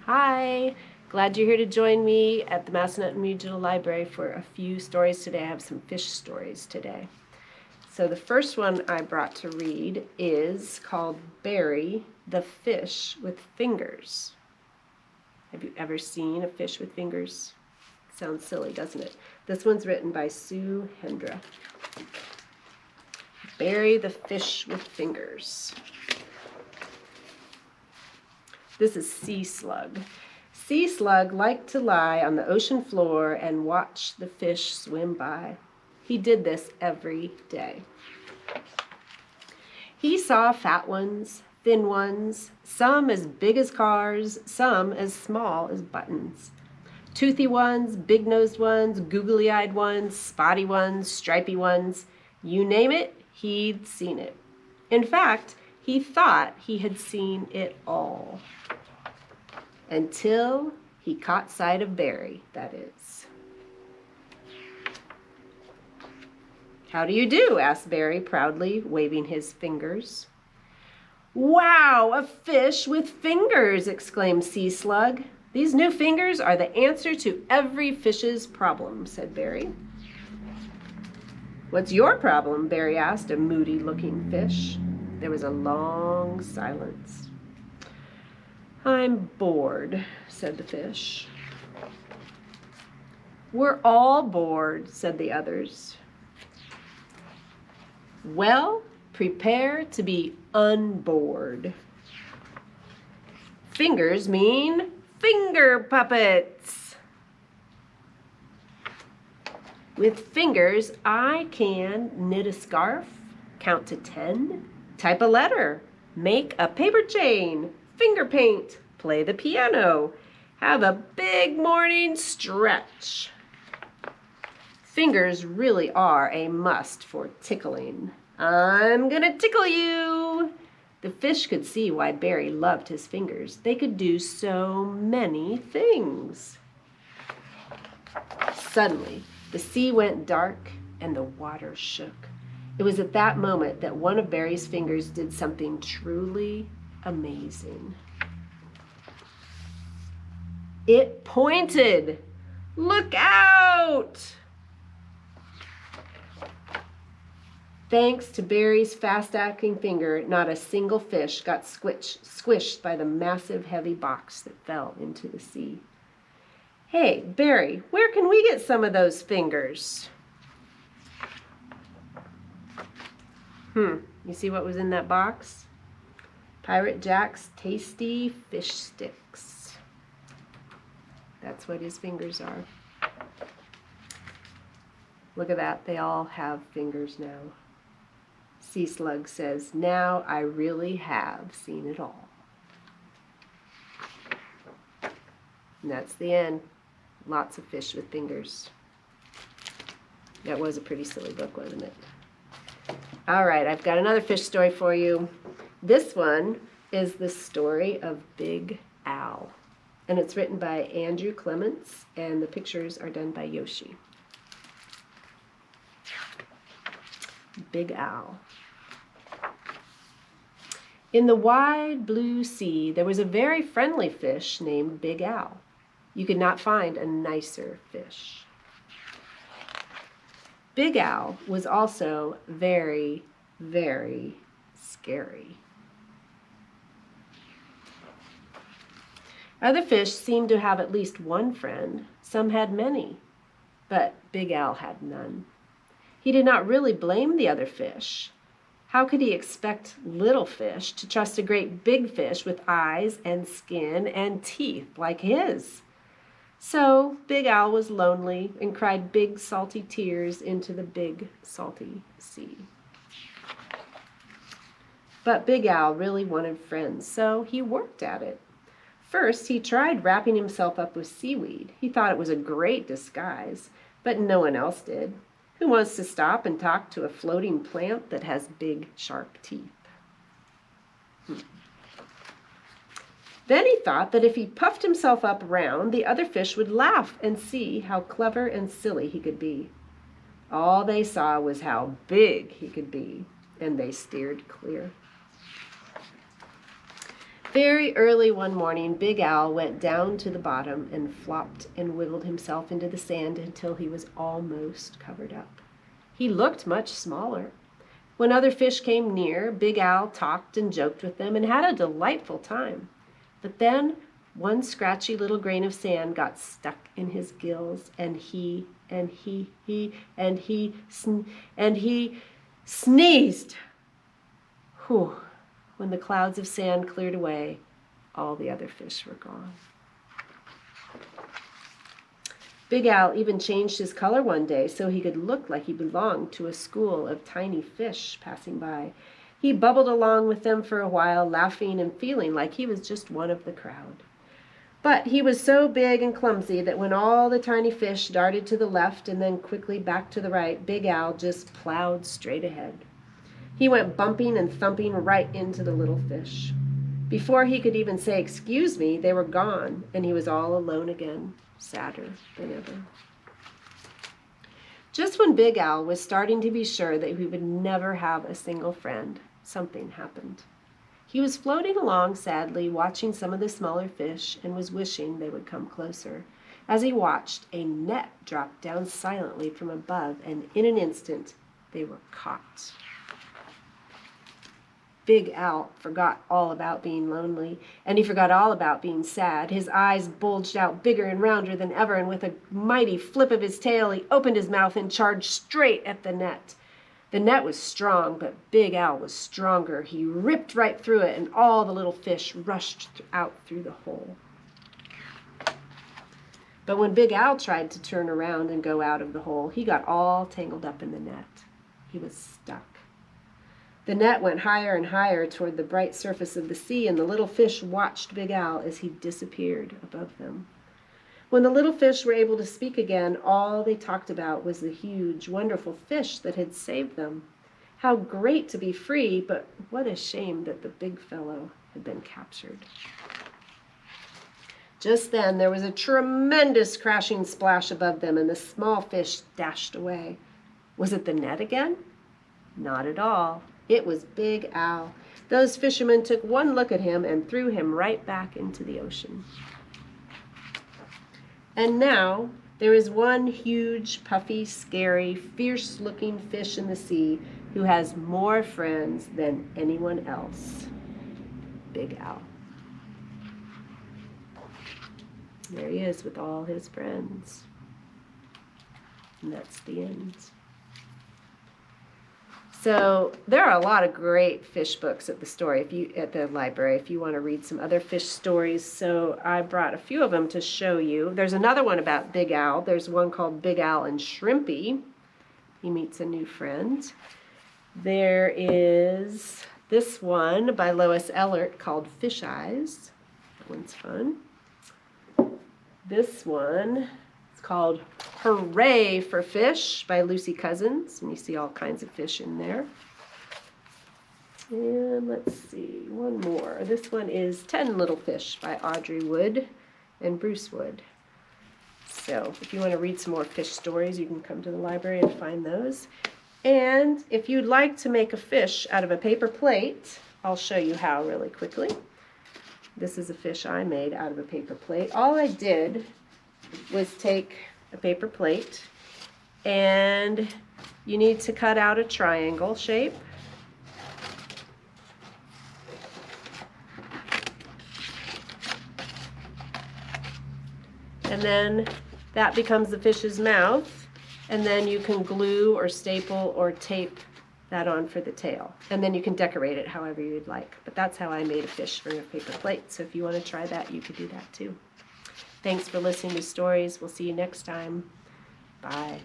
Hi, glad you're here to join me at the Massanutten Regional Library for a few stories today. I have some fish stories today. So the first one I brought to read is called Barry the Fish with Fingers. Have you ever seen a fish with fingers? Sounds silly, doesn't it? This one's written by Sue Hendra. Barry the Fish with Fingers. This is Sea Slug. Sea Slug liked to lie on the ocean floor and watch the fish swim by. He did this every day. He saw fat ones, thin ones, some as big as cars, some as small as buttons. Toothy ones, big-nosed ones, googly-eyed ones, spotty ones, stripy ones. You name it, he'd seen it. In fact, he thought he had seen it all. Until he caught sight of Barry, that is. "How do you do?" asked Barry proudly, waving his fingers. "Wow, a fish with fingers!" exclaimed Sea Slug. "These new fingers are the answer to every fish's problem," said Barry. "What's your problem?" Barry asked a moody-looking fish. There was a long silence. "I'm bored," said the fish. "We're all bored," said the others. "Well, prepare to be unbored. Fingers mean finger puppets. With fingers, I can knit a scarf, count to 10, type a letter, make a paper chain, finger paint, play the piano, have a big morning stretch. Fingers really are a must for tickling. I'm gonna tickle you." The fish could see why Barry loved his fingers. They could do so many things. Suddenly, the sea went dark and the water shook. It was at that moment that one of Barry's fingers did something truly amazing. It pointed. "Look out!" Thanks to Barry's fast-acting finger, not a single fish got squished by the massive, heavy box that fell into the sea. "Hey, Barry, where can we get some of those fingers?" You see what was in that box? Pirate Jack's tasty fish sticks. That's what his fingers are. Look at that, they all have fingers now. Sea Slug says, "Now I really have seen it all." And that's the end. Lots of fish with fingers. That was a pretty silly book, wasn't it? All right, I've got another fish story for you. This one is the story of Big Al. And it's written by Andrew Clements, and the pictures are done by Yoshi. Big Al. In the wide blue sea, there was a very friendly fish named Big Al. You could not find a nicer fish. Big Al was also very, very scary. Other fish seemed to have at least one friend. Some had many, but Big Al had none. He did not really blame the other fish. How could he expect little fish to trust a great big fish with eyes and skin and teeth like his? So Big Al was lonely and cried big salty tears into the big salty sea. But Big Al really wanted friends, so he worked at it. First, he tried wrapping himself up with seaweed. He thought it was a great disguise, but no one else did. Who wants to stop and talk to a floating plant that has big, sharp teeth? Then he thought that if he puffed himself up round, the other fish would laugh and see how clever and silly he could be. All they saw was how big he could be, and they steered clear. Very early one morning, Big Al went down to the bottom and flopped and wiggled himself into the sand until he was almost covered up. He looked much smaller. When other fish came near, Big Al talked and joked with them and had a delightful time. But then one scratchy little grain of sand got stuck in his gills, and he sneezed. Whew. When the clouds of sand cleared away, all the other fish were gone. Big Al even changed his color one day so he could look like he belonged to a school of tiny fish passing by. He bubbled along with them for a while, laughing and feeling like he was just one of the crowd. But he was so big and clumsy that when all the tiny fish darted to the left and then quickly back to the right, Big Al just plowed straight ahead. He went bumping and thumping right into the little fish. Before he could even say, "Excuse me," they were gone, and he was all alone again, sadder than ever. Just when Big Al was starting to be sure that he would never have a single friend, something happened. He was floating along sadly, watching some of the smaller fish, and was wishing they would come closer. As he watched, a net dropped down silently from above, and in an instant, they were caught. Big Al forgot all about being lonely, and he forgot all about being sad. His eyes bulged out bigger and rounder than ever, and with a mighty flip of his tail, he opened his mouth and charged straight at the net. The net was strong, but Big Al was stronger. He ripped right through it, and all the little fish rushed out through the hole. But when Big Al tried to turn around and go out of the hole, he got all tangled up in the net. He was stuck. The net went higher and higher toward the bright surface of the sea, and the little fish watched Big Al as he disappeared above them. When the little fish were able to speak again, all they talked about was the huge, wonderful fish that had saved them. How great to be free, but what a shame that the big fellow had been captured. Just then, there was a tremendous crashing splash above them, and the small fish dashed away. Was it the net again? Not at all. It was Big Al. Those fishermen took one look at him and threw him right back into the ocean. And now there is one huge, puffy, scary, fierce-looking fish in the sea who has more friends than anyone else. Big Al. There he is with all his friends. And that's the end. So there are a lot of great fish books at the library if you want to read some other fish stories. So I brought a few of them to show you. There's another one about Big Al. There's one called Big Al and Shrimpy. He meets a new friend. There is this one by Lois Ehlert called Fish Eyes. That one's fun. This one is called Hooray for Fish by Lucy Cousins, and you see all kinds of fish in there. And let's see, one more. This one is 10 Little Fish by Audrey Wood and Bruce Wood. So if you want to read some more fish stories, you can come to the library and find those. And if you'd like to make a fish out of a paper plate, I'll show you how really quickly. This is a fish I made out of a paper plate. All I did was take a paper plate, and you need to cut out a triangle shape. And then that becomes the fish's mouth, and then you can glue or staple or tape that on for the tail. And then you can decorate it however you'd like. But that's how I made a fish from a paper plate. So if you want to try that, you could do that too. Thanks for listening to stories. We'll see you next time. Bye.